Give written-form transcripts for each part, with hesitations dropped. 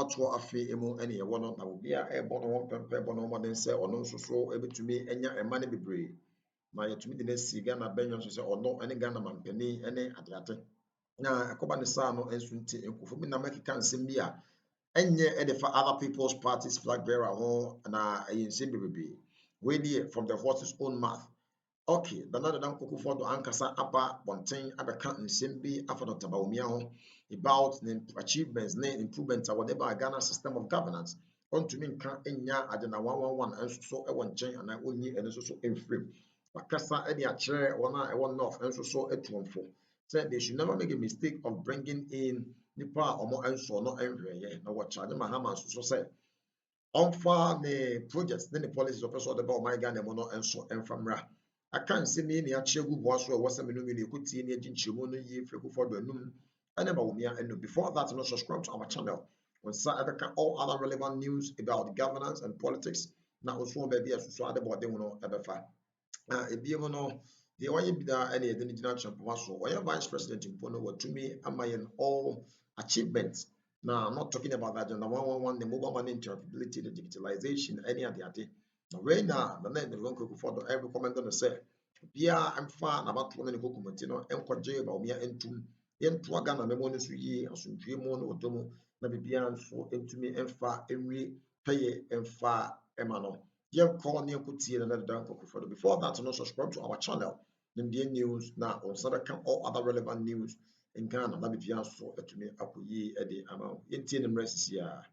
to afi emu ene ye wono na obi a ebo no won pempe ebo no mo den se ono nso so ebetumi enya emane bebre na yetumi de na si Ghana benyo nso se ono ene Ghana mampani ene adeate na akoba ne sa no ensu nti enkofo bi na makika nsem bi a enye e de fa other people's parties flag bearer ho na ensem bebre we dey from the horse's own mouth. Okay, the another dan Kukurudu do ankasa aba bonten abeka nsem bi afa Dr. Bawumia ho about the achievements, the improvements, or whatever Ghana system of governance. On to mean can enya agenda 111 and so a one chain and I only and so in frame. Wakasa any a chair one north and so a trumfo. Said they should never make a mistake of bringing in Nipa or more and so not every now what charge Mahama so said. On far the projects, then the policies of the about my Ghana mono and so and from Ra. I can't see me in the Achegu was or was a menu you could see in the Jinchimono ye for the noon. And Bawumia, and before that, not subscribe to our channel. When all other relevant news about governance and politics, now also maybe as so about them no ever far. If you know the way you be there, any general champion, or vice president in Pono were to me, am I in all achievements? Now, I'm not talking about that. The 111, the mobile money interoperability, the digitalization, any of the other. Now, right now, the name is going to for every comment on the say. Bia, I'm far about 20 Kukurudu, and Kwaje Bawumia into. Yen to Ghana memo no so yi asomdwe mu no odomo na bibia nso entumi emfa enwi peye emfa emano yen call ne akutie na dan Kukurudu. Before that, no subscribe to our channel Indian news na on can all other relevant news in Ghana na bibia nso etumi akoyi e de ama yen tie ne mresisi ya.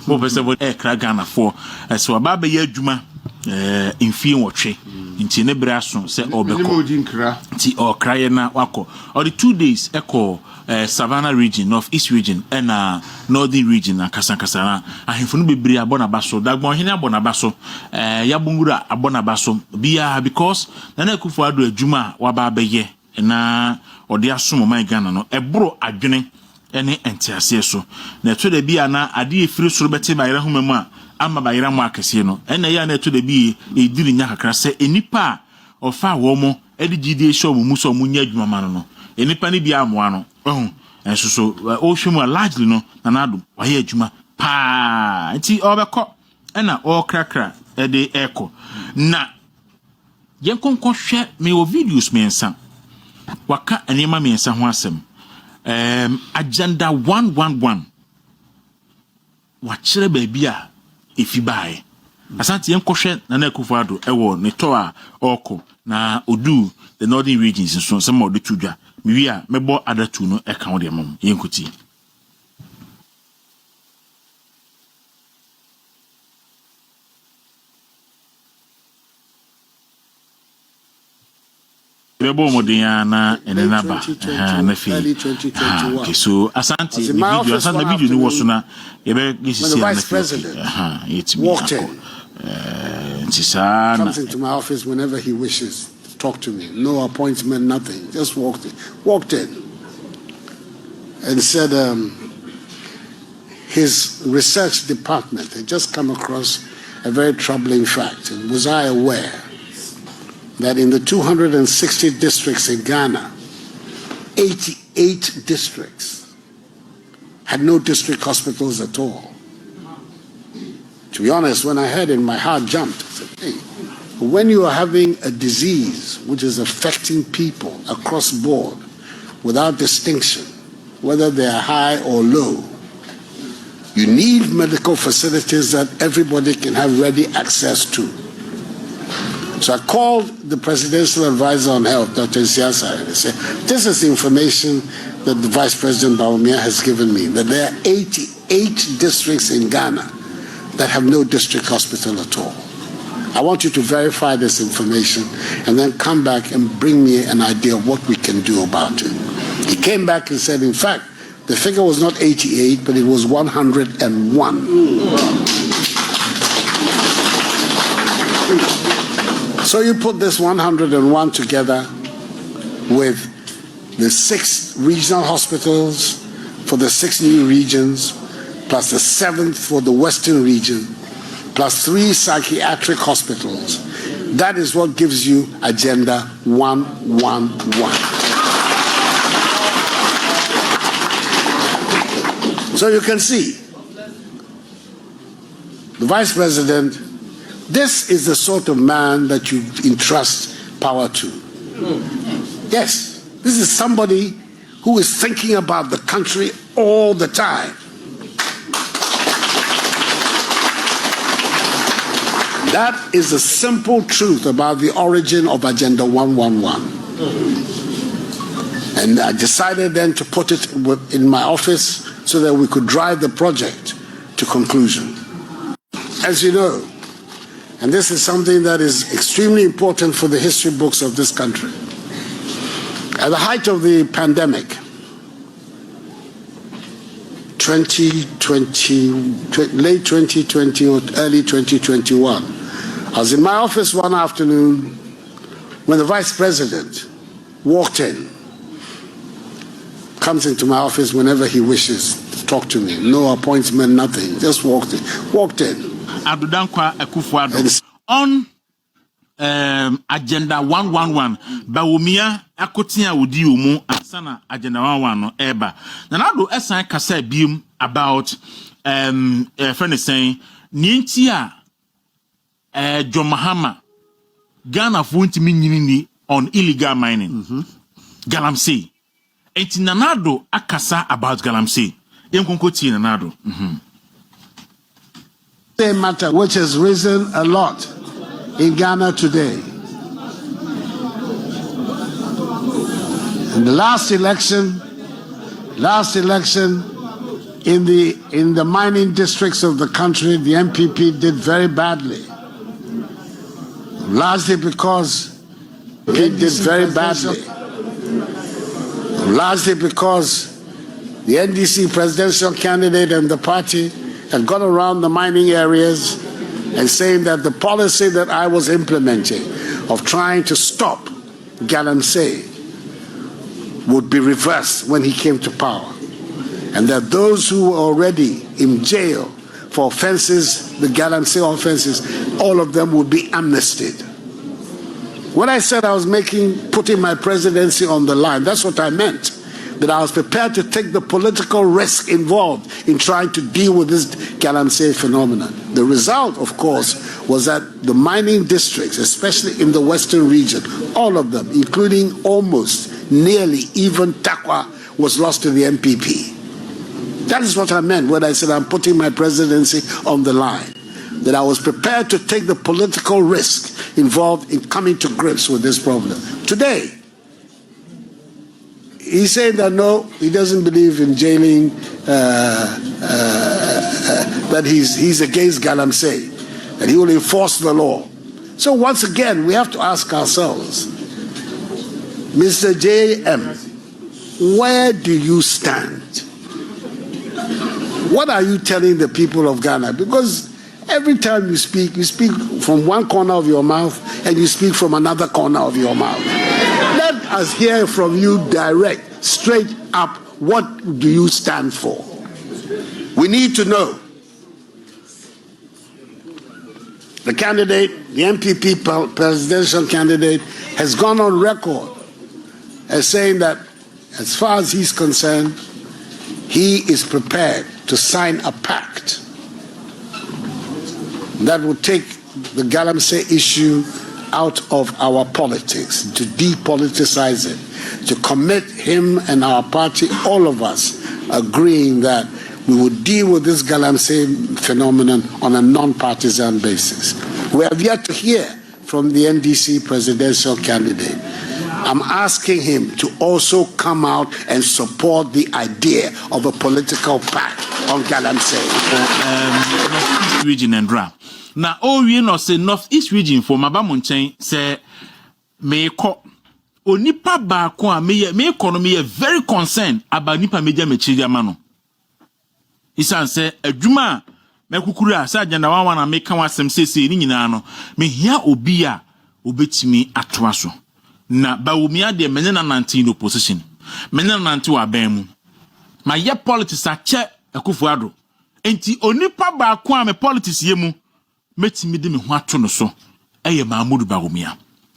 Mo pese bo kra Ghana for so aba be ya adwuma mfie nwotwe nti ne bra so se obeko nti okra ye na wako or the 2 days eko Savannah region, North-East region, and Northern region, and Kasankasana. I have no be abonabaso, Dagmon Hina abonabaso, Yabungura abonabaso, Bia because Nana Kufuadu Juma Waba Beye, and or the Asumo my Ghana, no, a bro adjoining any entiasia so. Neto de Biana, Adi free Surbeti by Rahumema, Ama by Rama Casino, and a yana to the B, a dealing Yakakra, a nipa or far womo, Eddie GD show Muso Munya Mamano, any penny biamuano. And so ocean largely no nanado why juma pa nti obeko na all krakra e de echo na yenkonko hwe me o videos mensa waka anema mensa ho asem agenda 111 wachire baabi a efibae asante yenko hwe na Kufurudu ewo ne to a oko na odu the northern regions so some of the tudwa we are mebo other two no account dem mom yenkuti mebo modena enenaba na fi okay so asante video no was na yebe gisisi na fi it's me comes into my office whenever he wishes. Talk to me. No appointment, nothing. Just walked in and said his research department had just come across a very troubling fact. And was I aware that in the 260 districts in Ghana, 88 districts had no district hospitals at all? To be honest, when I heard it, my heart jumped. I said, hey, when you are having a disease which is affecting people across board without distinction, whether they are high or low, you need medical facilities that everybody can have ready access to. So I called the Presidential Advisor on Health, Dr. Siasa, and I said, this is information that the Vice President Bawumia has given me, that there are 88 districts in Ghana that have no district hospital at all. I want you to verify this information and then come back and bring me an idea of what we can do about it. He came back and said, in fact, the figure was not 88, but it was 101. So you put this 101 together with the 6 regional hospitals for the 6 new regions, plus the 7th for the Western region, plus 3 psychiatric hospitals. That is what gives you Agenda 111. So you can see, the Vice President, this is the sort of man that you entrust power to. Yes, this is somebody who is thinking about the country all the time. That is the simple truth about the origin of Agenda 111. And I decided then to put it in my office so that we could drive the project to conclusion. As you know, and this is something that is extremely important for the history books of this country, at the height of the pandemic, 2020, late 2020 or early 2021, I was in my office one afternoon when the Vice President walked in, comes into my office whenever he wishes to talk to me. No appointment, nothing. Just walked in. Adudankwa Akufo-Addo on Agenda 111. Bawumia akotia odi umu asana Agenda 111 no eba. Na nado esan kasa biem about friend saying nienti a John Mahama Ghana for ntimi nyini on illegal mining. Galamsey. Enti Nanado akasa about Galamsey. Yemkonkoti Nanado. A matter which has risen a lot in Ghana today. In the last election in the mining districts of the country, the MPP did very badly. Largely because it did very badly. Largely because the NDC presidential candidate and the party had gone around the mining areas and saying that the policy that I was implementing of trying to stop Galamsey would be reversed when he came to power, and that those who were already in jail for offenses, the Galamsey offenses, all of them would be amnestied. When I said I was putting my presidency on the line, that's what I meant. That I was prepared to take the political risk involved in trying to deal with this Galamsey phenomenon. The result, of course, was that the mining districts, especially in the Western region, all of them, including almost, nearly, even Takwa, was lost to the MPP. That is what I meant when I said I'm putting my presidency on the line. That I was prepared to take the political risk involved in coming to grips with this problem. Today, he's saying that no, he doesn't believe in jailing, that he's against Galamsey, that he will enforce the law. So once again, we have to ask ourselves, Mr. J.M., where do you stand? What are you telling the people of Ghana? Because every time you speak from one corner of your mouth and you speak from another corner of your mouth. Let us hear from you direct, straight up, what do you stand for? We need to know. The candidate, the MPP presidential candidate, has gone on record as saying that as far as he's concerned, he is prepared to sign a pact that will take the Galamsey issue out of our politics, to depoliticize it, to commit him and our party, all of us, agreeing that we would deal with this Galamsey phenomenon on a non-partisan basis. We have yet to hear from the NDC presidential candidate. I'm asking him to also come out and support the idea of a political pact on Galamsey. Northeast region and Dra. Now, all we know say Northeast region for Mabamunchen say me ko onipa ba ko a me economy very concerned about nipa media mechiria mano. Isan say adwuma me Kukurudu say Agenda 111 na me kan wasem sese ni nyina no me hia obi a obetimi atoa so. Na Bawumia de menena 19 opposition. Menena 19 wa ban mu. Ma ye politics a che Akufo-Addo enti onipa ba ko a me politics ye mu metimi de me ho ato no so eye Mahmoud Bawumia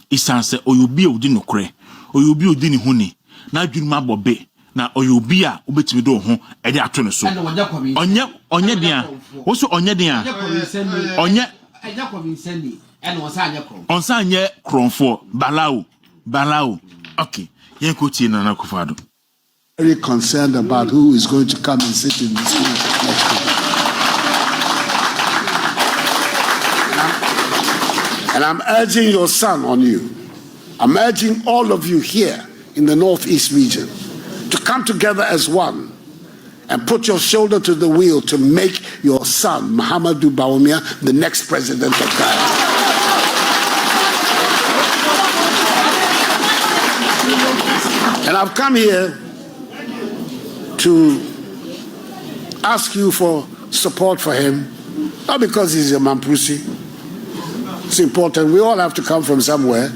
isanse oyobi a odi nokre oyobi odi ni huni na adwuma bobe na oyobi a obetimi do ho e de ato no so onye dia wo so onye dia onye onsanye kronfo balao okay yen ko tie na Akufo-Addo very concerned about who is going to come and sit in this room next week. And I'm urging your son on you. I'm urging all of you here in the Northeast region to come together as one and put your shoulder to the wheel to make your son, Mahamadou Bawumia, the next president of Ghana. And I've come here to ask you for support for him, not because he's a Mampusi. It's important. We all have to come from somewhere.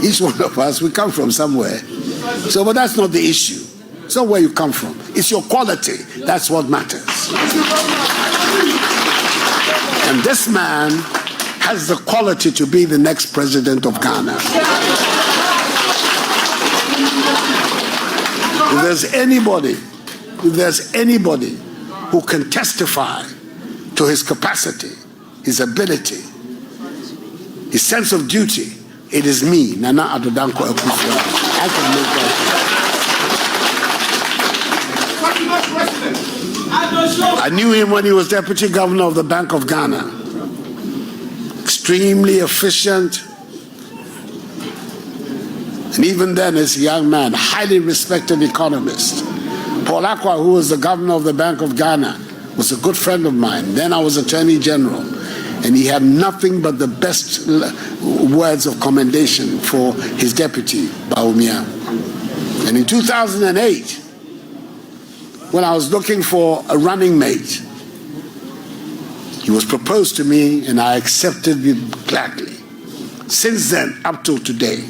Each one of us, we come from somewhere. So, but that's not the issue. It's not where you come from. It's your quality. That's what matters. And this man has the quality to be the next president of Ghana. If there's anybody who can testify to his capacity, his ability, his sense of duty, it is me, Nana Addo Dankwa Akufo-Addo. I can make that. I knew him when he was deputy governor of the Bank of Ghana. Extremely efficient. And even then, as a young man, highly respected economist. Paul Akwa, who was the governor of the Bank of Ghana, was a good friend of mine. Then I was Attorney General. And he had nothing but the best words of commendation for his deputy, Bawumia. And in 2008, when I was looking for a running mate, he was proposed to me and I accepted it gladly. Since then, up till today,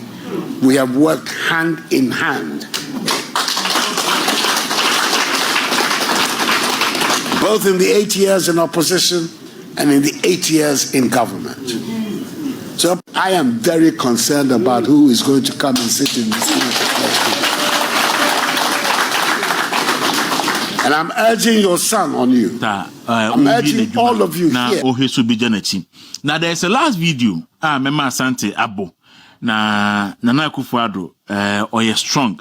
we have worked hand in hand, both in the 8 years in opposition and in the 8 years in government. So I am very concerned about who is going to come and sit in this room. And I'm urging your son on you. I'm urging all of you here. Now there's a last video. Mema Asante Abo. Na Nana Akufo-Addo oye strong.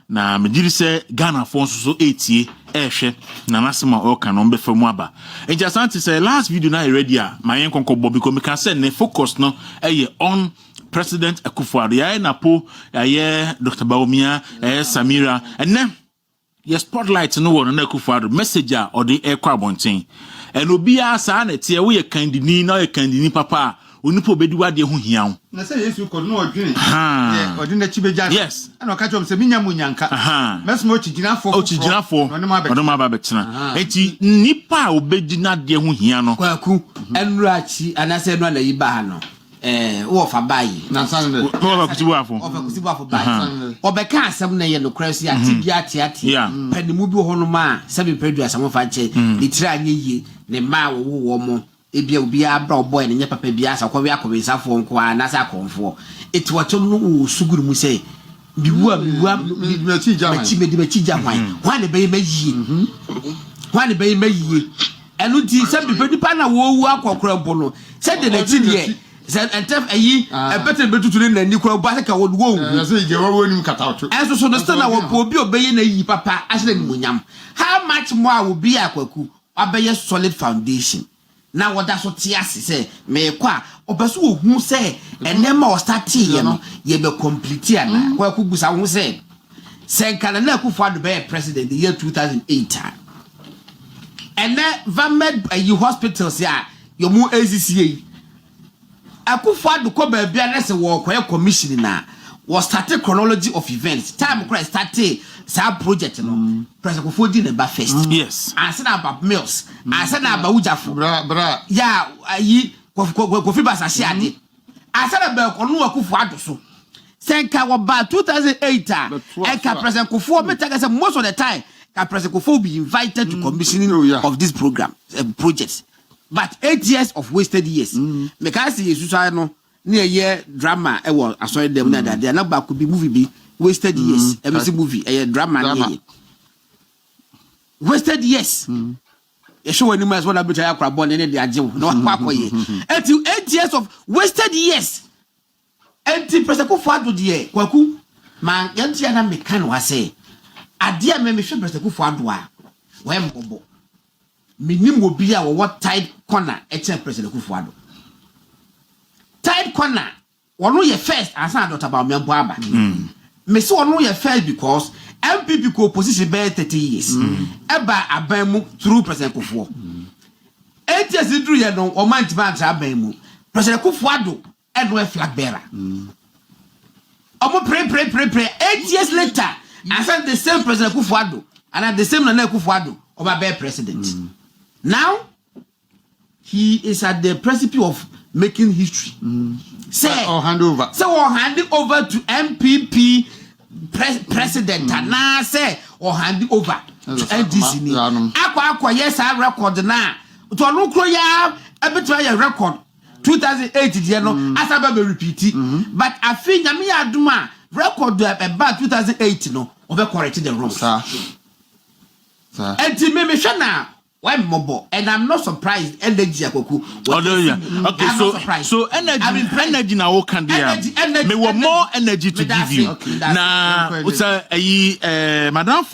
Na mediri se Ghana fonso so etie ehwe na nasema o ka no mbefa mu aba. Enja Asante say last video na ready a mayen konkobo because me can say ne focus no on President Akufo-Addo. Ya na po ya Dr. Bawumia, Samira and then yes spotlight no one na Akufo-Addo message or the air kwabonten. And obi asa na tie we kandini na kandini papa onipo bediwa de ho hia. Na say Yesu ko no odwene. Odwene chibeja. Yes. Ana ka chom se minya munyanka. Mesmo ochiginafo. Ochiginafo. Odoma ba betena. Enti nipa obedina de ho hia no. Kwaku enrachi anase no na yiba ha no. Wo fa bayi. Na sanne. Wo fa kusibuafo. Wo fa kusibuafo bayi. Obeka asem na ye no krasi ati ati. Panimu bi ho no ma se be pedu asem fa che. Litira anye yi ne ma wo mo. Ebia obi abra boy ne papa bia sa kwa wi akobensafo nko a na sa konfo eti wacho no suguru mu sei biwu mechi jaman wan be mayi enu ti se bi pedipa na wo wu akokora mpo no se de na ti de se entef ayi ebete betutu ne nani kora ba se ka wo wo se ige wo nim kataoto enso so no stand na wo po obi obeye na yi papa asle ni munyam how much more will be akwaku abeye solid foundation. Now what that's what Tiasi say, me qua, or pursue who say, and then more start tea, ye be complete, and where Kubusa who said, Saint Kalana Akufo-Addo be president the year 2008. And then Vamed you hospitals, yeah, your more ACCA. Akufo-Addo ko be bianese wo kwa commission na was started chronology of events. Time Christ started sa project no President Akufo-Addo na ba first. Yes. I said about Mills. I said about Ujafo. Bra. Yeah, ayi Kofi Basase ade. I said about Onu Akufo-Addo so. Senka wa ba 2008 Eka President Akufo-Addo me take say most of the time President Kufuor be invited to commissioning of this program projects. But 8 years of wasted years. Because Jesus no near year drama I saw them that they are not back could be movie be wasted years. MC movie a drama. Wasted years. You show any more what I better have born in the agile. No, 8 years of wasted years. And President Kufuor do the Kwaku man yantiana me can was say. Adia me should President Kufuor do when bobo. Minim will be our what tight corner at President Kufuor. Tight corner. One know your first as I thought about me Baba. Me so know your first because MPP co position be 30 years. Eba abemu through President Kufuor. 8 years through you know or man abemu. President Kufuor do and flag bearer. Omo pray. 8 years later, I said the same President Kufuor do and at the same Nana Kufuor do over bear president. Now he is at the precipice of making history. Say or hand over. So or hand it over to MPP president and now say or hand it over to NDC. Aqua yes I record now. To a look ya a bit try a record 2008 you know as I be repeat it. But I think I mean I do my record about 2008 no over correcting the wrong. Sir. And to me now. Why mobile? And I'm not surprised. Energy, Akoku. Okay, so energy now what can be? Me want more energy to give you. Now, what's Madam?